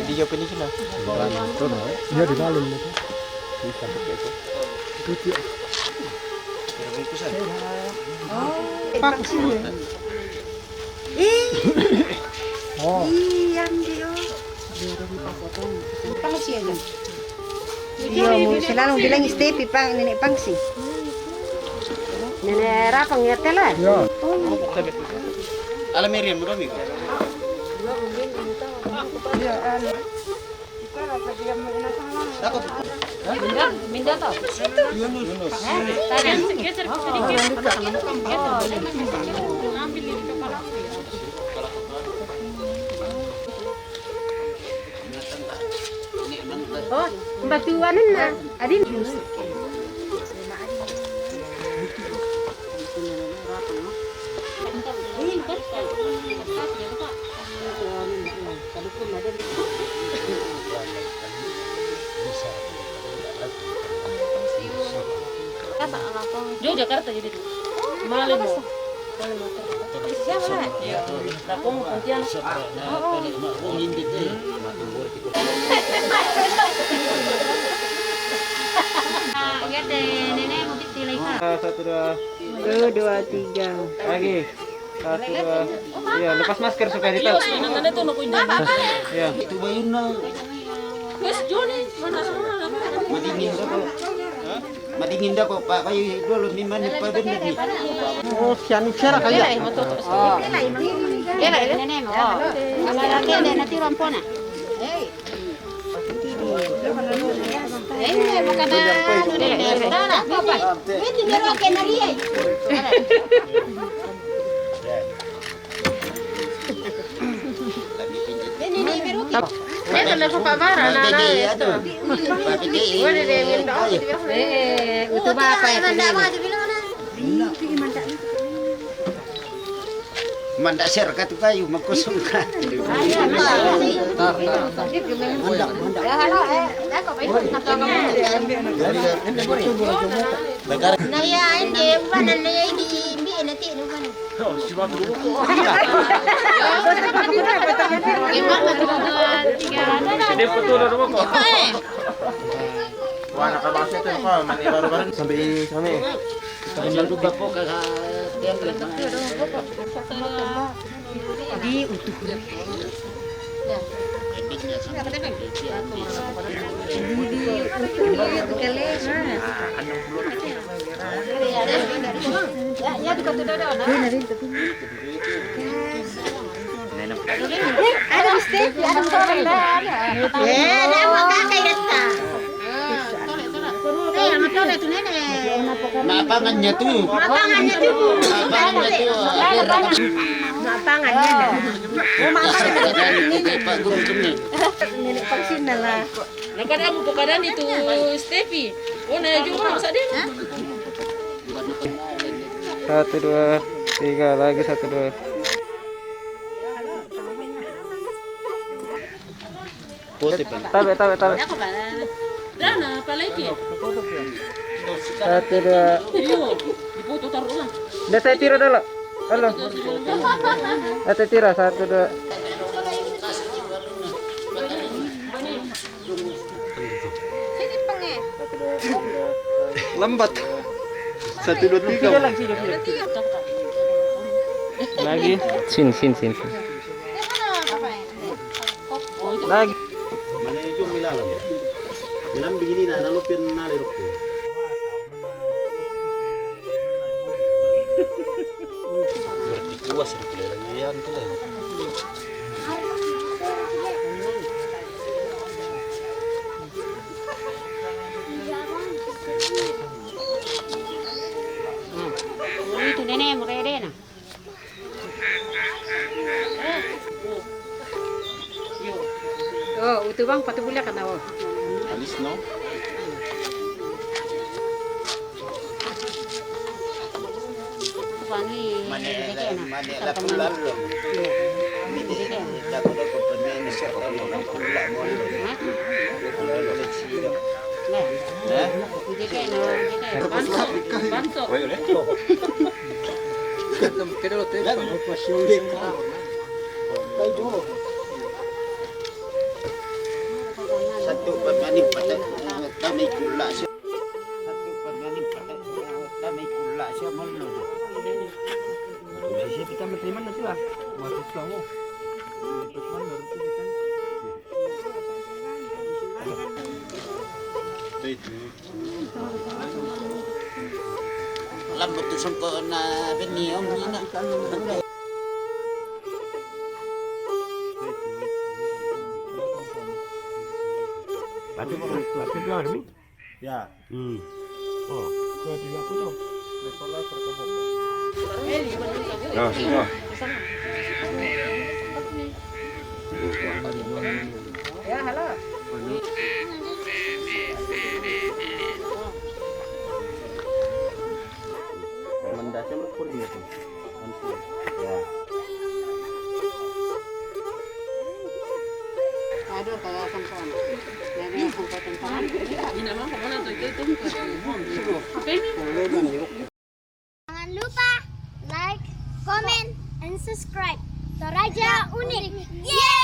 Dia apa ni kena? Dia di dalam itu. Itu. Bungkusan. Paksi. Oh. Yang dia. Pangsi aja. Iya, selalu bilang Stepi pang nenek pangsi. Nenek rapang ya telan. Ya. Alam Merian berapa minggu? Iya, anu. Minda toh. Yunus. Geser sedikit. Ambil ini kepala. Oh, batuanan na. Adin. Jauh Jakarta jadi tuh. Malam mau. Siapa lah? Lapong Pontianak. Lihat deh, nenek mau pilih kan? 1, 2, 2, 3. lagi. 1, 2. Iya, lepas masker supaya Iya, ditahu. nanda tuh nak indah. Iya. Itu bayuna. Wes Joni, mana semua? Madingin dah kok. Madingin dah kok Pak Bayu dulu mimman pa benar ni. Oh, sian cara kaya. Iya lah, nenek mau. Kalau nenek nanti rompona. Ini bukan ada. Apa? Ini dia roke nari. Ini biru. Ini telepon Pak Bara, nana itu. Boleh deh minta. Itu apa ya? Mandak share ka tu kayu makosong ka. Nah ya ini mana ini ini nanti ini mana? Wah, nakabasa ito pa, mani baru-baru sampai kami. Kami juga po ka Di utuh. Ya di kota ada. Ada mistake, ada orang dah. Nama kakak kita. Matole tu nenek. Mapangannya tuh. Mapangannya tu. Mapangannya. Oh, mapangannya. Pak Guru ini. Nenek vaksin lah. Nah kan aku keadaan itu Stepi. Oh, nah juga masa dia. 1, 2, 3 lagi 1, 2. Putih pan. Tabe. Dana, apa lagi? 1, 2. Iyo, dipoto taruh lah. Dah saya tira dulu. Halo. Saya tira 1, 2. Lambat. 1, 2, 3. Lagi. Sin. Lagi. Mana itu milalam? Milam begini nak nalupin naliruk. Itu nenek murede na. Oh, itu bang patubula ka na oh. Alis, no? Wangi. Manila pular lo. Dapat ko pa din siya ko pula mo. Hindi kaya no. Banso. Satu pemanin pada kami pula siya. Satu pemanin pada kami pula siya malu. Siya kita menerima nanti lah. Masuk kamu. Alam mo to sangko na biniyom niya na. Pasti bilang demi. Ya. Oh, saya tidak punya. Oh, sige. Ya, halo. Mandasnya berpur gitu. Ya. Aduh, kaya sang sana. Nenek sang paten-paten. Ini naman kung ano to, ito Jangan lupa like, comment, and subscribe. Toraja Unik. Yeay!